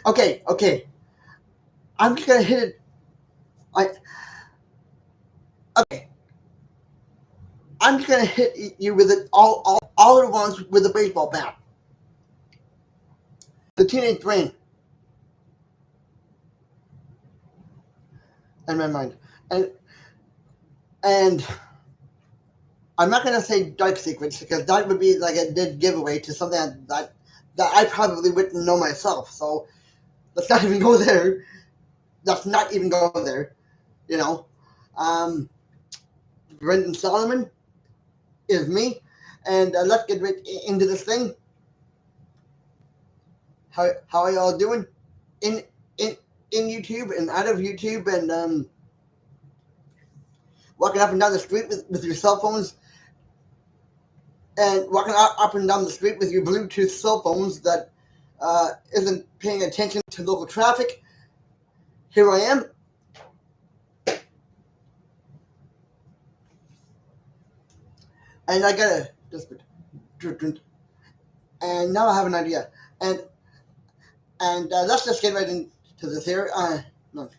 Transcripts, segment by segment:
Okay. I'm just gonna hit it. I okay. I'm just gonna hit you with it all at once with a baseball bat. The teenage brain in my mind, and and I'm not gonna say dark secrets because that would be like a dead giveaway to something that I probably wouldn't know myself. So let's not even go there. Let's not even go there. You know, um, Brendan Solomon is me, and let's get right into this thing. How are y'all doing in in in YouTube and out of YouTube and walking up and down the street with your cell phones and walking up and down the street with your Bluetooth cell phones that isn't paying attention to local traffic. Here I am, and I gotta just and now I have an idea, and let's just get right into this here. No,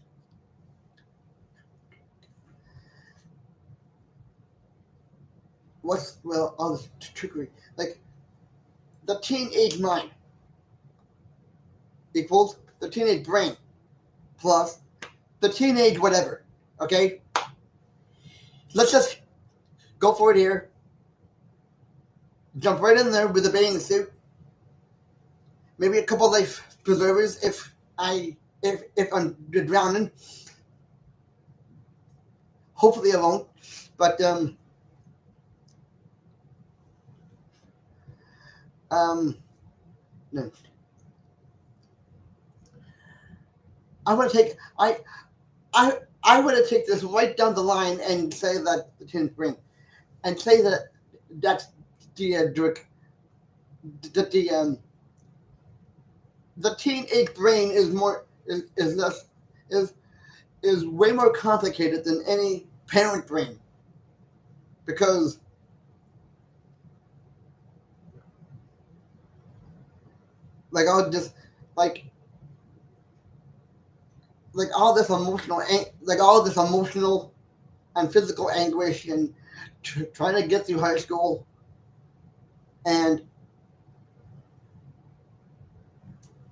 what's well all this trickery like the teenage mind equals the teenage brain plus the teenage whatever. Okay, let's just go for it here. Jump right in there with a bathing suit. Maybe a couple life preservers if I'm drowning. Hopefully I won't. But um no. I want to take I want to take this right down the line and say that the teenage brain and say that that's the that the teenage brain is more is less is way more complicated than any parent brain because like I'll just like like all this emotional and physical anguish and trying to get through high school and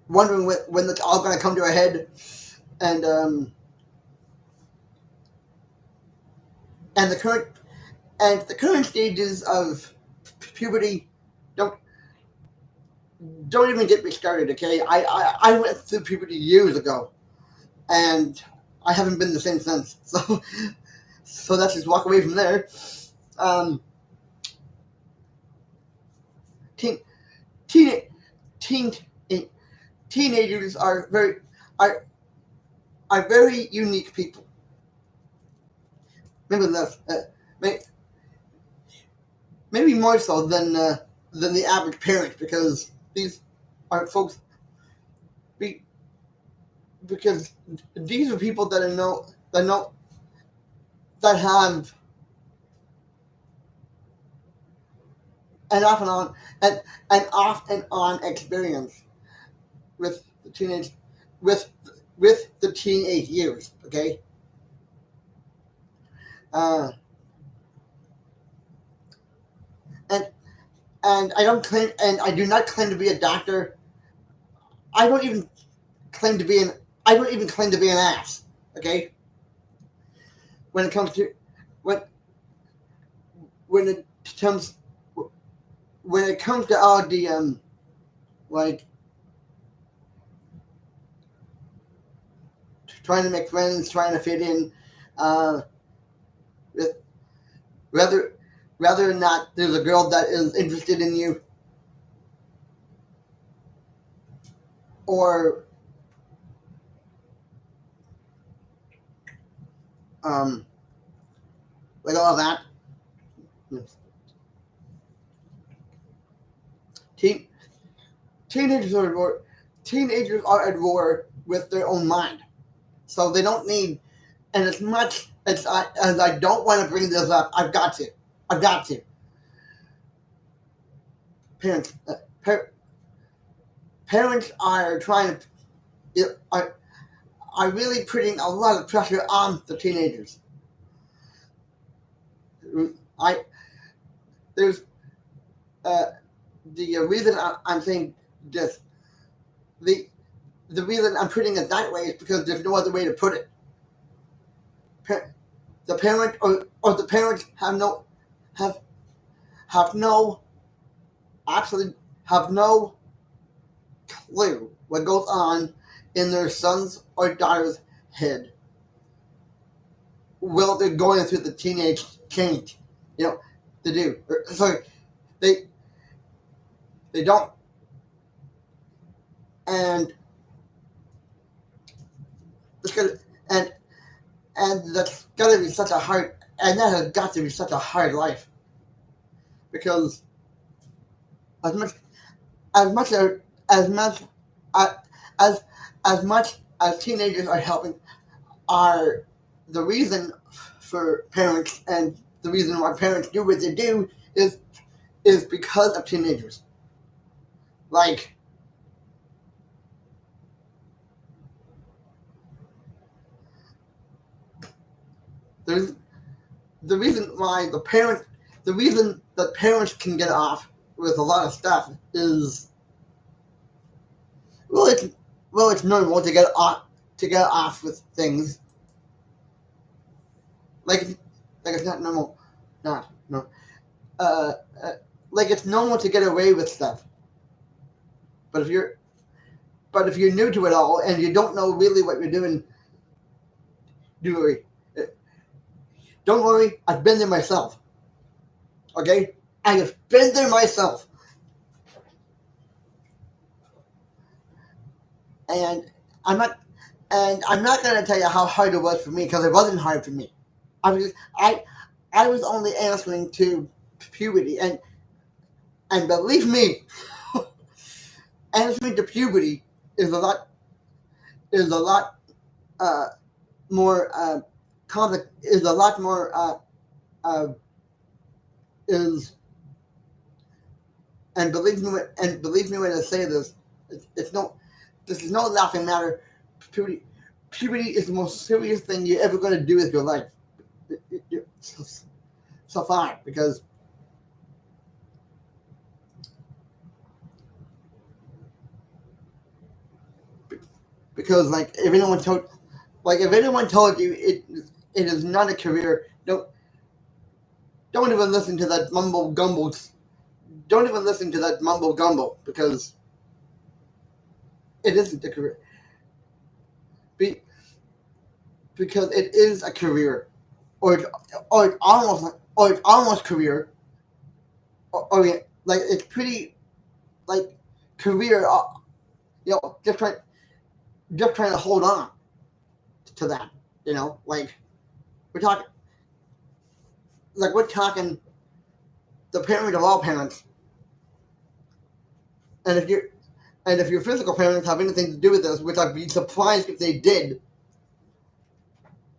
wondering when it's all going to come to a head and and the current the current stages of puberty don't don't even get me started. Okay, I went through puberty years ago and I haven't been the same since. So let's just walk away from there. Um, teen, teen, teen, teenagers are are very unique people. Maybe less, maybe more so than the average parent because these are folks be, because these are people that know that have an off and on an off and on experience with the teenage with with the teenage years. Okay, uh, and I do not claim to be a doctor. I don't even claim to be an I don't even claim to be an ass. Okay, when it comes to when when it comes when it comes to all the like trying to make friends, trying to fit in, uh, with whether whether or not there's a girl that is interested in you or um, like all of that. Teen, teenagers are at war. Teenagers are at war with their own mind, so they don't need. And as much as I don't want to bring this up, I've got to. I've got to. Parents, par- parents are trying to. are really putting a lot of pressure on the teenagers. I there's the reason I'm saying this, the the reason I'm putting it that way is because there's no other way to put it. The parent or the parents have have no absolutely have no clue what goes on in their son's or daughter's head while they're going through the teenage change. You know, to do. Sorry, they they don't, and it's gonna and that's gotta be such a hard, and that has got to be such a hard life because as much as much as much uh, as as much as teenagers are helping are the reason for parents, and the reason why parents do what they do is because of teenagers. Like there's the reason why the reason that parents can get off with a lot of stuff is well it's it's normal to get off with things like it's not normal, not no uh, uh like it's normal to get away with stuff, but if you're new to it all and you don't know really what you're doing, do worry. Don't worry, I've been there myself. Okay, I have been there myself, and I'm not I'm not gonna tell you how hard it was for me because it wasn't hard for me. I was I was only answering to puberty, and believe me, answering to puberty is a lot is a lot uh, more is a lot more uh, is and believe me when I say this, it's no this is no laughing matter. Puberty puberty is the most serious thing you're ever going to do with your life. So, so far because if anyone told you it is not a career, don't even listen to that mumble gumble. Don't even listen to that mumble gumble because it isn't a career. Be, because it is a career, or it's almost career, or like it's pretty like career. Just trying to hold on to that. Like we're talking we're talking the parent of all parents, and if your physical parents have anything to do with this, which I'd be surprised if they did,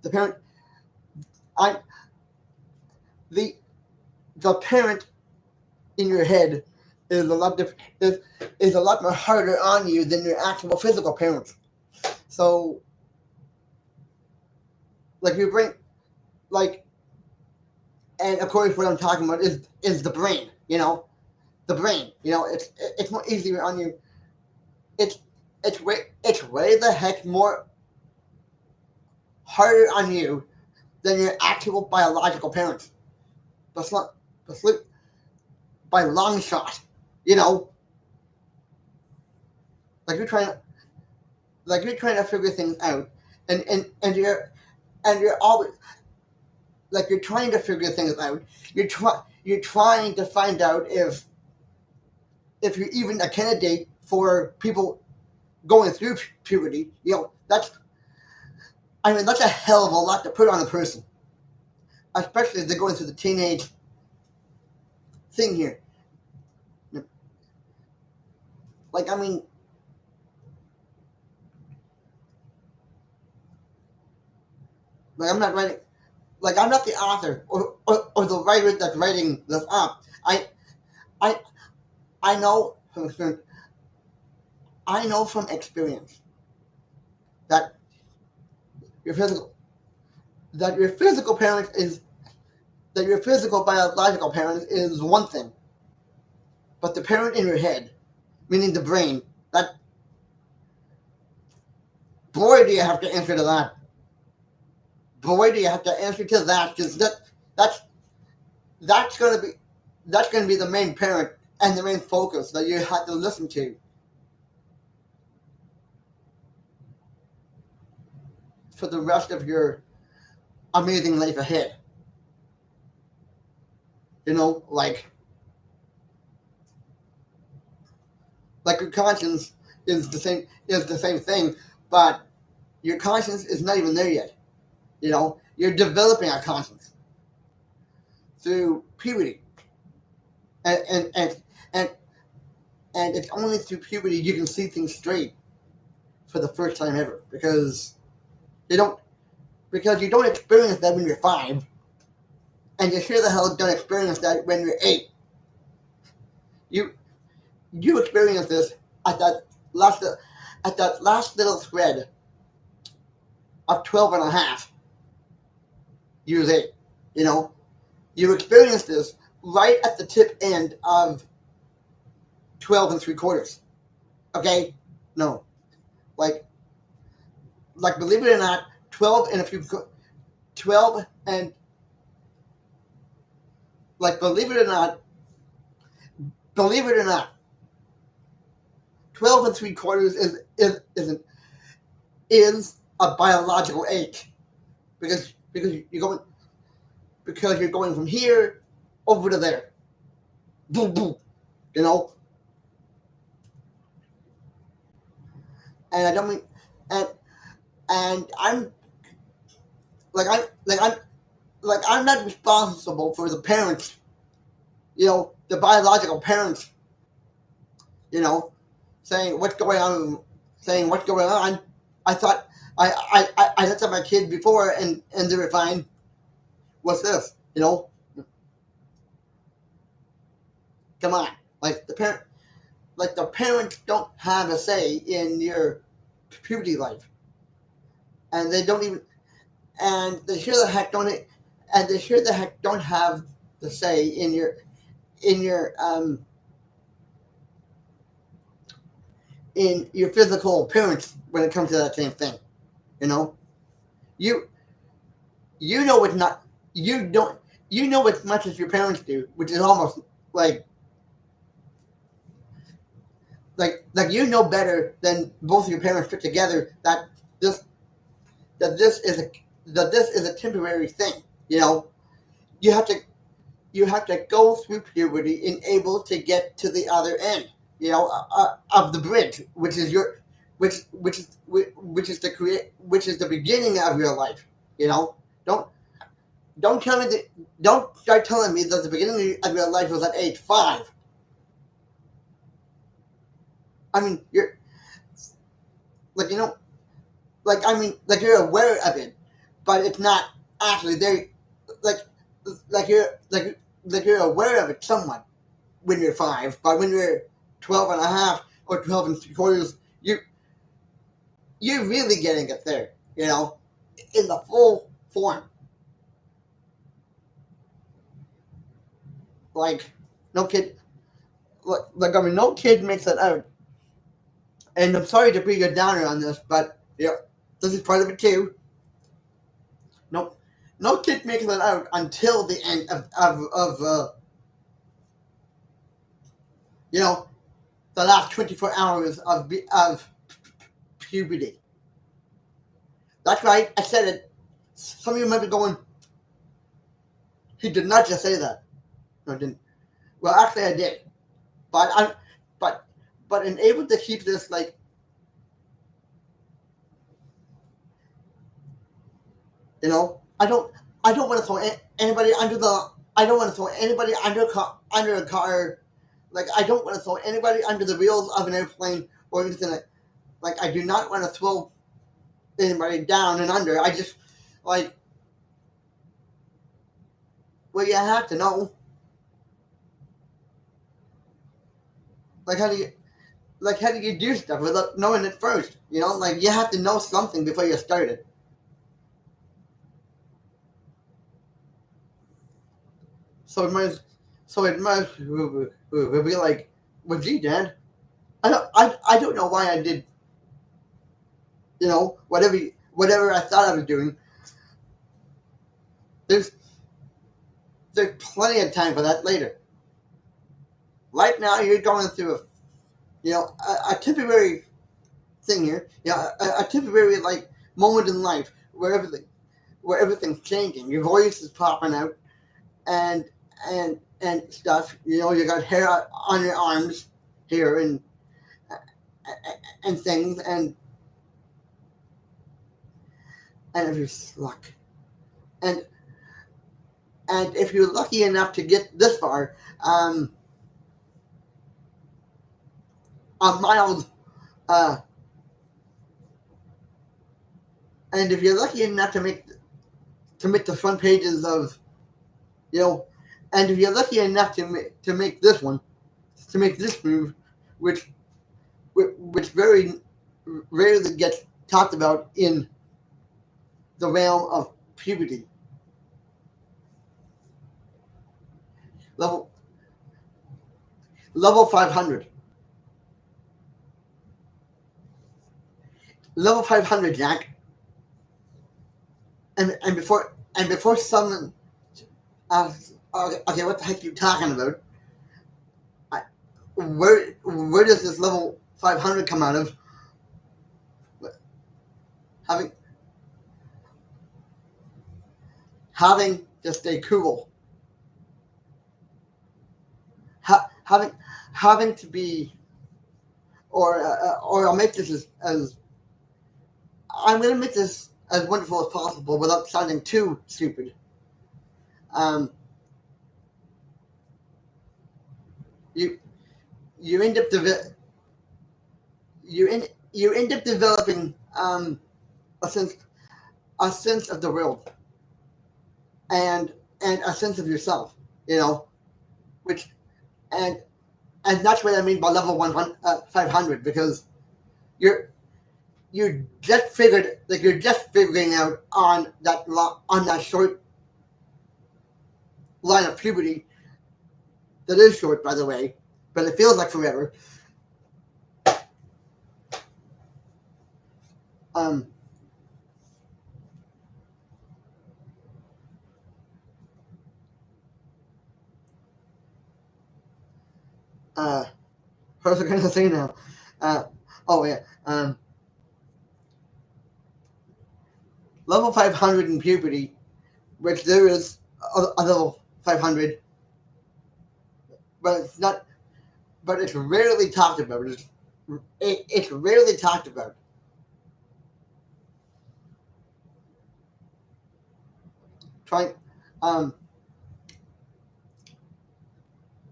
the parent, I the the parent in your head is a lot more harder on you than your actual physical parents. So like you bring like, and of course what I'm talking about is the brain. The brain. It's more easier on you. It's it's way the heck more harder on you than your actual biological parents. But but by long shot. You know, like you're trying to figure things out, and you're always like you're trying to figure things out. You're trying to find out if you're even a candidate for people going through puberty. That's a hell of a lot to put on a person, especially if they're going through the teenage thing here. Like I mean, like I'm not writing, like I'm not the author or the writer that's writing this up. I I know from experience. I know from experience that your physical that your physical parent is that your physical biological parent is one thing, but the parent in your head, meaning the brain, that boy do you have to answer to that. Boy do you have to answer to that because that's that's gonna be that's gonna be the main parent and the main focus that you have to listen to for the rest of your amazing life ahead. You know, like your conscience is the same thing, but your conscience is not even there yet. You know, you're developing a conscience through puberty, and and and and, and it's only through puberty you can see things straight for the first time ever you don't because you don't experience that when you're 5, and you sure the hell don't experience that when you're 8. You you experience this at that last at that last little thread of 12 and a half years 8. You know, you experience this right at the tip end of 12 and 3/4. Okay? No. Like, believe it or not, 12 and a few, 12 and, believe it or not, 12 and 3/4 is a biological age because you're going from here over to there. Boom, boom. You know, and I don't mean, and I'm like I'm not responsible for the parents. You know, the biological parents. You know, saying what's going on, saying what's going on. I thought I looked at my kid before and they were fine. What's this? You know, come on, the parents don't have a say in your puberty life, and they don't even, and they sure the heck don't, and they sure the heck don't have the say in your in your physical appearance when it comes to that same thing. You know, you you know it's not you don't you know as much as your parents do, which is almost like you know better than both of your parents put together this that this is a this is a temporary thing. You know, you have to go through puberty and able to get to the other end. You know, of the bridge, which is your which is the which is the beginning of your life. You know, don't don't tell me that don't start telling me that the beginning of your life was at age 5. I mean, you're you know, I mean, you're aware of it, but it's not actually there. Like you're you're aware of it somewhat when you're 5, but when you're 12 and a half or 12 and 3/4, you're really getting it there. You know, in the full form. Like no kid, I mean, no kid makes it out. And I'm sorry to be a downer on this, but yeah, this is part of it too. No, no kid makes it out until the end of you know, the last 24 hours of puberty. That's right, I said it. Some of you might be going, he did not just say that. No, I didn't. Well, actually, I did. But but I'm able to keep this you know, I don't want to throw anybody under the I don't want to throw anybody under a car. Like I don't want to throw anybody under the wheels of an airplane or anything I do not want to throw anybody down and under. I just like well you have to know how do you like how do you do stuff without knowing it first? You know, like you have to know something before you start it. So it might be like, well, gee, Dad, I don't know why I did, you know, whatever I thought I was doing. There's there's plenty of time for that later. Right now, you're going through a temporary thing here. A temporary like moment in life where everything's changing. Your voice is popping out, and and stuff. You know, you got hair on your arms here, and things, and if you're luck, and and if you're lucky enough to get this far, a mild, uh, and if you're lucky enough to make the front pages of, you know, and if you're lucky enough to make this one, to make this move, which which very rarely gets talked about in the realm of puberty. Level level 500. Level 500, Jack. And before someone okay, what the heck are you talking about? I, where does this level 500 come out of? Having having to stay cool, having to be, or I'll make this as I'm going to make this as wonderful as possible without sounding too stupid. Um, you you end up you end up developing a sense a sense of the world, and a sense of yourself. You know, which and and that's what I mean by level 100, 500, because you're you just figured like you're just figuring out on that short line of puberty that is short, by the way, but it feels like forever. Um, uh, what was I going to say now? Uh, oh yeah, level 500 in puberty, which there is a level 500, but it's not. But it's rarely talked about. It's rarely talked about. Trying, um,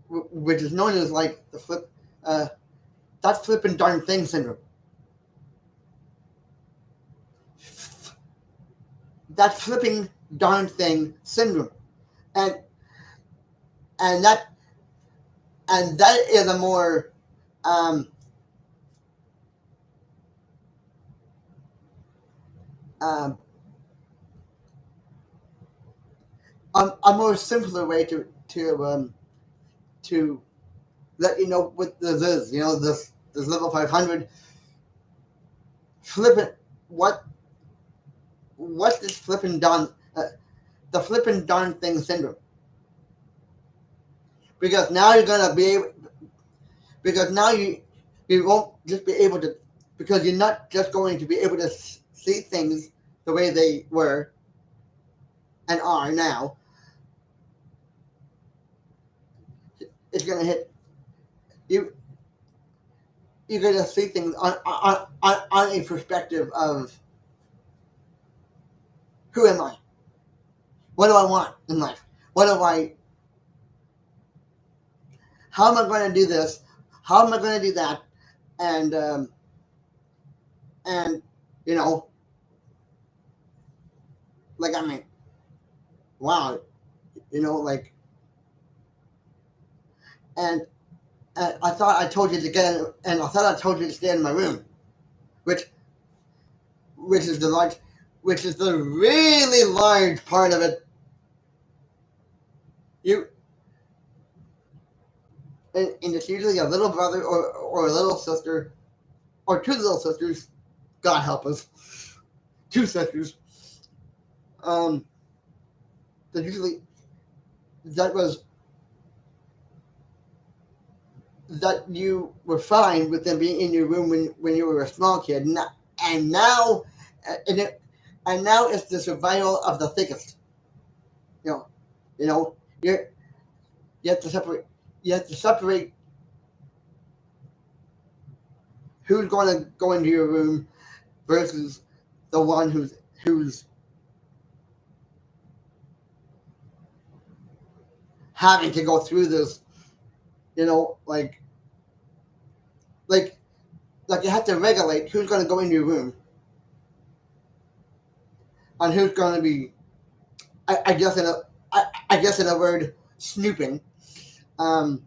which is known as like the uh, that flipping darn thing syndrome. That flipping darn thing syndrome, and and that and that is a more um, um, a more simpler way to let you know what this is. You know, this level 500 flipping what what's this flipping darn the flipping darn thing syndrome, because now you're gonna be able, because now you won't just be able to, because you're not just going to be able to see things the way they were and are now. It's gonna hit you. You're gonna see things on a perspective of who am I? What do I want in life? What do I? How am I going to do this? How am I going to do that? And and you know, like I mean, wow, you know, like and And I thought I told you to get in, and I thought I told you to stay in my room, which which is the large, which is the really large part of it. You and it's usually a little brother or a little sister or two little sisters. God help us, two sisters. Um, that usually that was that you were fine with them being in your room when you were a small kid, and now and it, and now it's the survival of the thickest. You know, you know, you're you have to separate. You have to separate who's going to go into your room versus the one who's having to go through this. You know, like like you have to regulate who's going to go into your room and who's going to be. I guess I guess in a word, snooping. Um,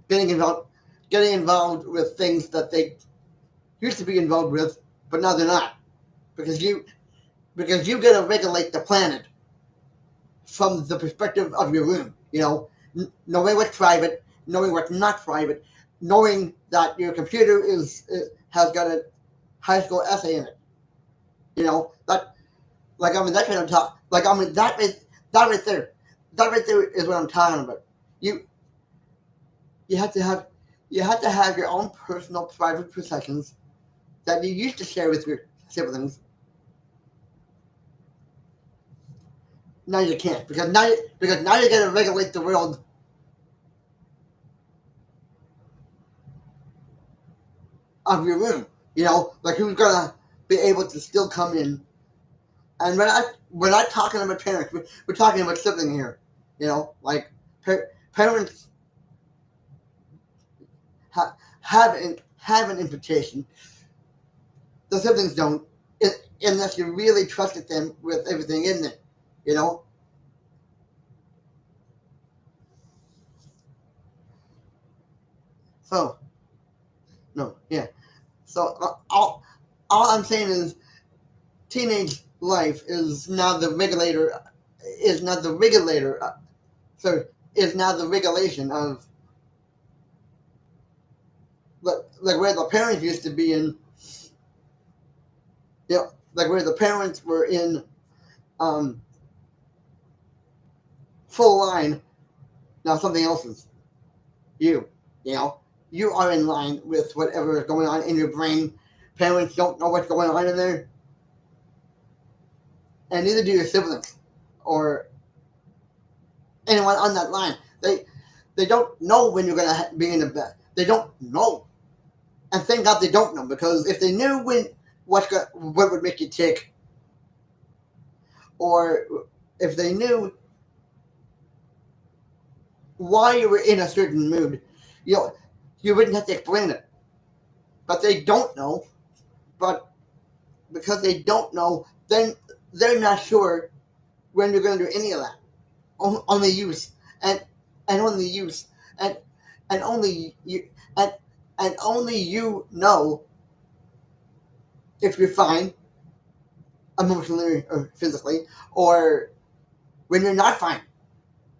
getting involved getting involved with things that they used to be involved with, but now they're not because you got to regulate the planet from the perspective of your room. You know, knowing what's private, knowing what's not private, knowing that your computer has got a high school essay in it. You know that like I mean that kind of talk. Like I mean that right there, that right there is what I'm talking about. You you have to have you have to have your own personal private possessions that you used to share with your siblings. Now you can't because now you got to regulate the world of your room. You know, like who's gonna be able to still come in. And we're not talking about parents. We're talking about sibling here. You know, like parents have an invitation. The siblings don't, unless you really trusted them with everything in it. You know, so no, yeah. So all I'm saying is teenage life is now the regulator is not the regulator so is now the regulation of like where the parents used to be in, you know, like where the parents were in um, full line. Now something else is you. You know, you are in line with whatever is going on in your brain. Parents don't know what's going on in there, and neither do your siblings or anyone on that line. They don't know when you're gonna be in the bed. They don't know, and thank God they don't know because if they knew what would make you tick, or if they knew why you were in a certain mood, you know, you wouldn't have to explain it. But they don't know. But because they don't know, then they're not sure when you're going to do any of that. Only use and only use and only you and only you know if you're fine emotionally or physically, or when you're not fine.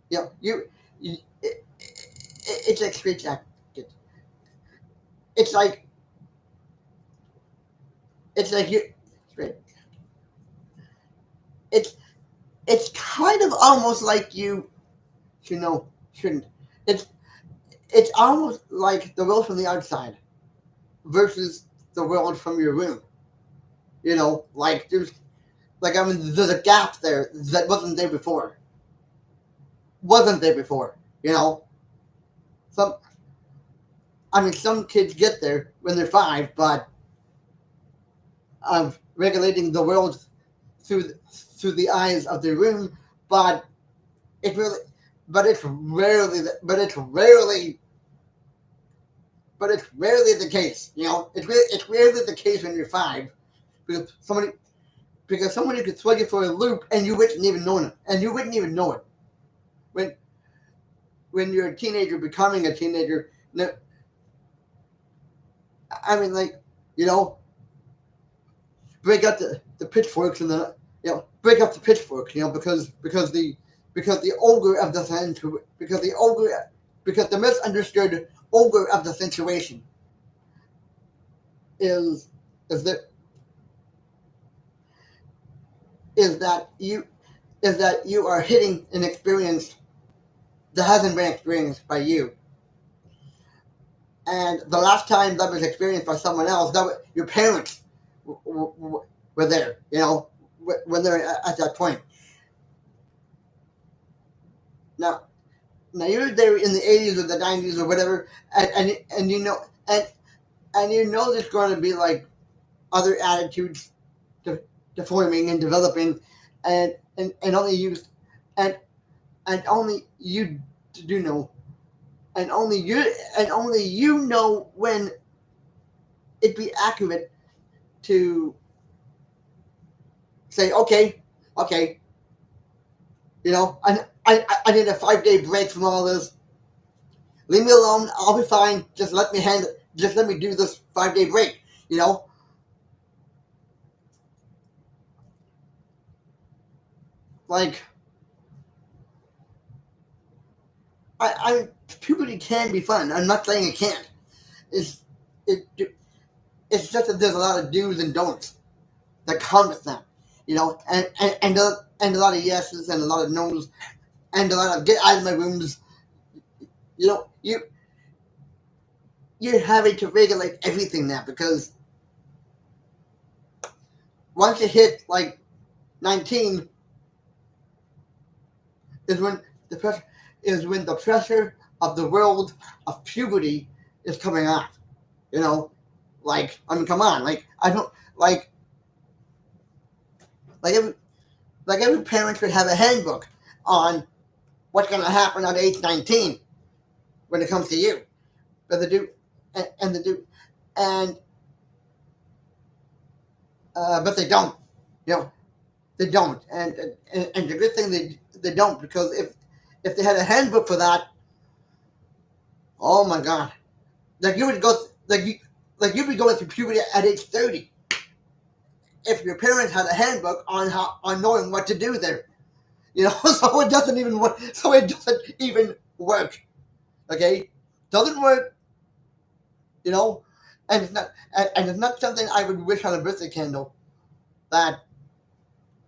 You know, you it's like street jacket. It's like it's like you. It's it's kind of almost like you know shouldn't. It's it's almost like the world from the outside versus the world from your room. You know, like I mean there's a gap there that wasn't there before. You know, some I mean some kids get there when they're 5, but regulating the world through the eyes of their room, but it really but it's rarely the case. You know, it's rarely the case when you're 5 because somebody could throw you for a loop and you wouldn't even know it, and you wouldn't even know it when when you're a teenager becoming a teenager. I mean, like, you know, break up the pitchforks and the break up the pitchforks, because the ogre of the because the misunderstood ogre of the situation is is that is that you is that you are hitting an experience that hasn't been experienced by you. And the last time that was experienced by someone else, your parents were there, when they're at that point. Now, you're there in the 80s or the 90s or whatever, and and you know there's going to be like other attitudes forming and developing, and only you and and only you do know, and only you know when it'd be accurate to say, okay, okay, I need a 5 day break from all this. Leave me alone. I'll be fine. Just let me do this 5 day break. You know, like I puberty can be fun. I'm not saying it can't. It's it it's just that there's a lot of do's and don'ts that come with them. And a lot of yeses and a lot of no's and a lot of get out of my rooms. You know, you're having to regulate everything now because once you hit like 19 is when the pressure the pressure of the world of puberty is coming off. You know, like, I mean, come on, like, I don't like every every parent should have a handbook on what's going to happen at age 19 when it comes to you. But they do, and they do, and but they don't. You know, they don't, and the good thing they don't, because if they had a handbook for that, oh my god, like you would go you'd be going through puberty at age 30 if your parents had a handbook on knowing what to do there. So it doesn't even work. So it doesn't even work. Okay, doesn't work. You know, and it's not something I would wish on a birthday candle. That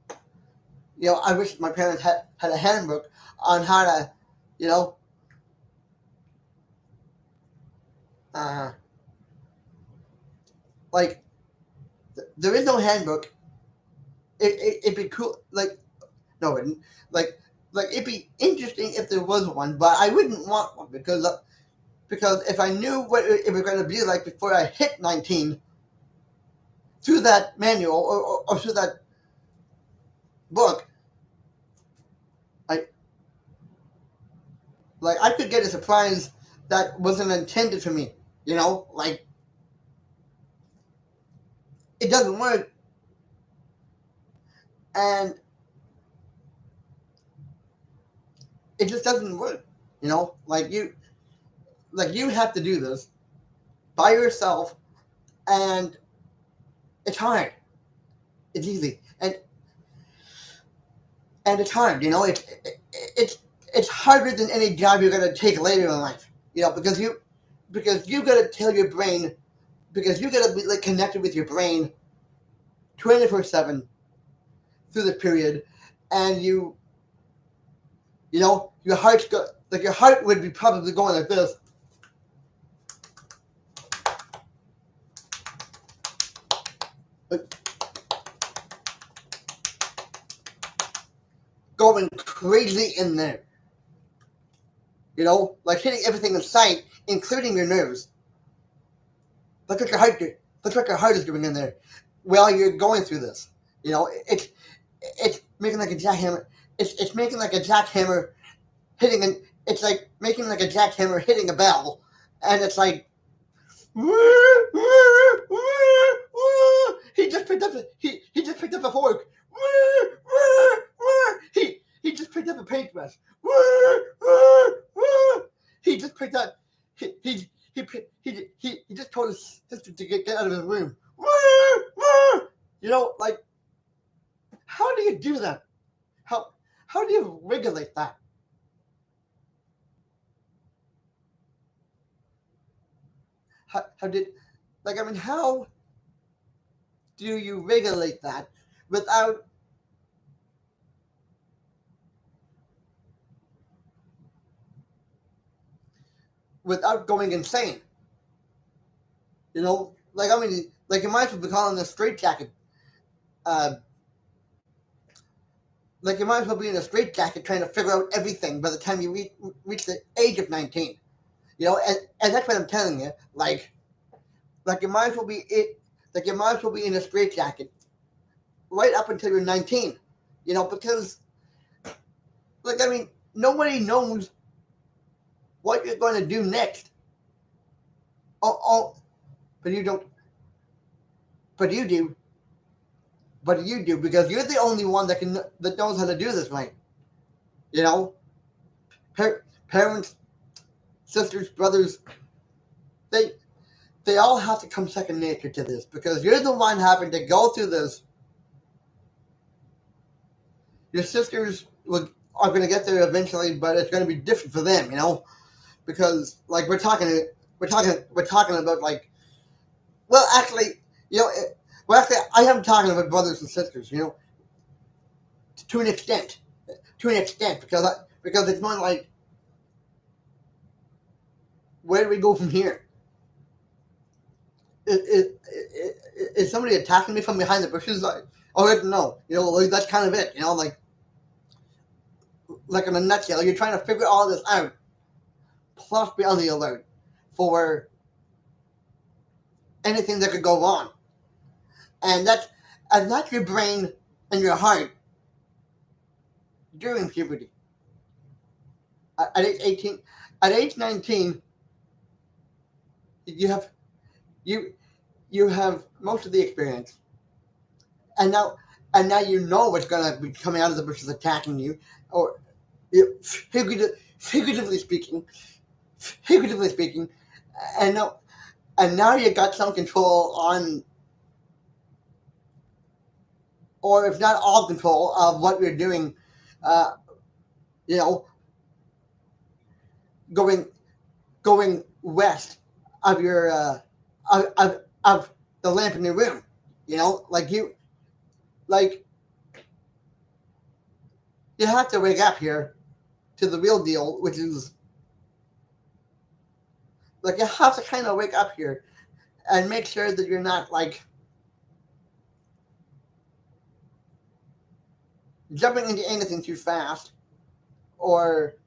I wish my parents had a handbook on how to, you know, uh, like there is no handbook. It'd be cool. Like, no, it, like it'd be interesting if there was one, but I wouldn't want one because if I knew what it was going to be like before I hit 19 through that manual or through that book, I I could get a surprise that wasn't intended for me. Like, it doesn't work, and it just doesn't work. Like you have to do this by yourself, and it's hard. It's easy, and it's hard. It's it's harder than any job you're gonna take later in life. Because you gotta tell your brain, because you gotta be like connected with your brain 24/7 through the period, and your heart's your heart would be probably going like this, like, going crazy in there. Like hitting everything in sight, including your nerves. That's what your heart do. That's what your heart is doing in there while you're going through this. It's making like a jackhammer. It's making like a jackhammer hitting an. It's like making like a jackhammer hitting a bell, and it's like. He just picked up. He just picked up a fork. He just picked up a paintbrush. to get out of his room. You know, like, how do you do that? How how do you regulate that? How did, like, I mean, how do you regulate that without without going insane? You know, like, I mean, like, you might as well be calling this straitjacket. Uh, like, you might as well be in a straitjacket trying to figure out everything by the time you reach the age of 19. You know, and that's what I'm telling you. Like you might as well be it. Like you might as well be in a straitjacket right up until you're 19. You know, because, like, I mean, nobody knows what you're going to do next. Oh, but you don't. But you do. But you do, because you're the only one that knows how to do this right. You know, parents, sisters, brothers, they they all have to come second nature to this, because you're the one having to go through this. Your sisters are going to get there eventually, but it's going to be different for them. You know, because, like, we're talking about, like, well, actually, you know, I am talking about brothers and sisters. You know, to an extent, because it's more like, where do we go from here? Is somebody attacking me from behind the bushes? Like, oh no, you know, like, that's kind of it. You know, like in a nutshell, you're trying to figure all this out, plus be on the alert for anything that could go wrong, and that's your brain and your heart during puberty. At age 18, at age 19, you have you you have most of the experience, and now you know what's gonna be coming out of the bushes attacking you, or, figuratively speaking, figuratively speaking, and now you got some control on, or if not all control of what you're doing. Uh, you know, going going west of your of the lamp in your room. You know, like you have to wake up here to the real deal, which is, like, you have to kind of wake up here and make sure that you're not, like, jumping into anything too fast, or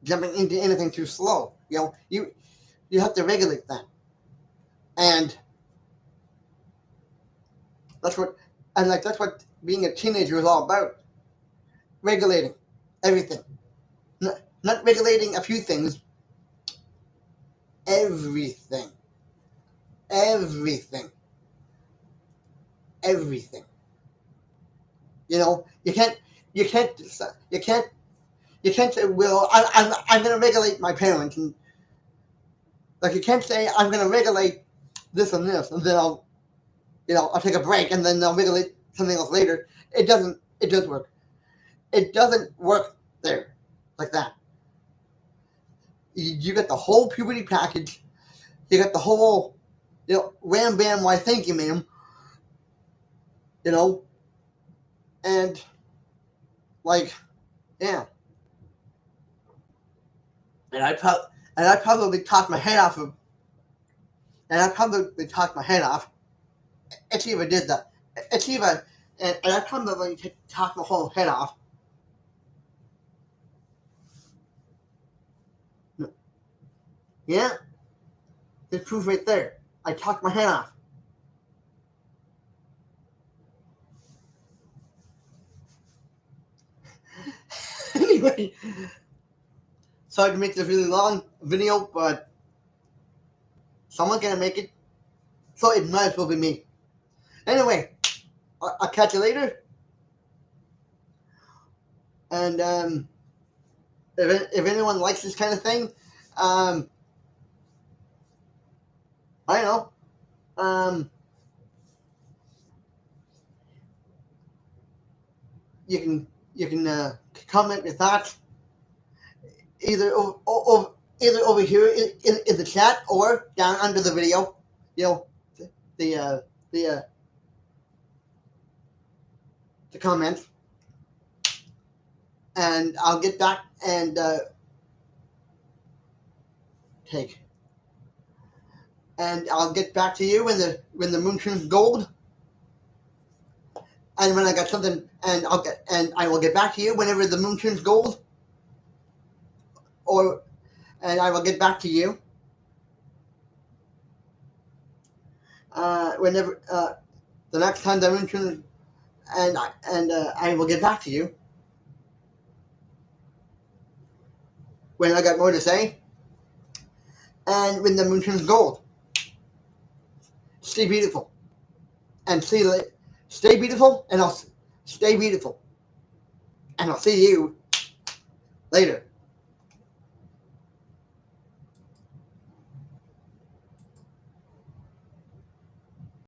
jumping into anything too slow. You know, you have to regulate that, and that's what that's what being a teenager is all about. Regulating everything, not regulating a few things, everything, everything, everything. You know, you can't, you can't, you can't say, well, I'm going to regulate my parents, and, like, you can't say, I'm going to regulate this and this, and then I'll take a break, and then I'll regulate something else later. It doesn't work. It doesn't work there like that. You get the whole puberty package. You got the whole, wham bam, why thank you, ma'am. You know, and, like, yeah, and I probably talked my head off of, and I probably talked my head off if she ever did that. If she ever, and I probably talked my whole head off. Yeah, there's proof right there. I talked my head off. Anyway, sorry to make this really long video, but someone's gonna make it, so it might as well be me. Anyway, I'll catch you later, and, if anyone likes this kind of thing, I don't know, Um, you can comment your thoughts either either over here in the chat or down under the video. You know, the uh, the uh, the comments, and I'll get back and take. And I'll get back to you when the moon turns gold, and when I got something, and I will get back to you whenever the moon turns gold, or and I will get back to you whenever the next time the moon turns, and I will get back to you when I got more to say, and when the moon turns gold. Stay beautiful, and stay beautiful, and I'll stay beautiful, and I'll see you later.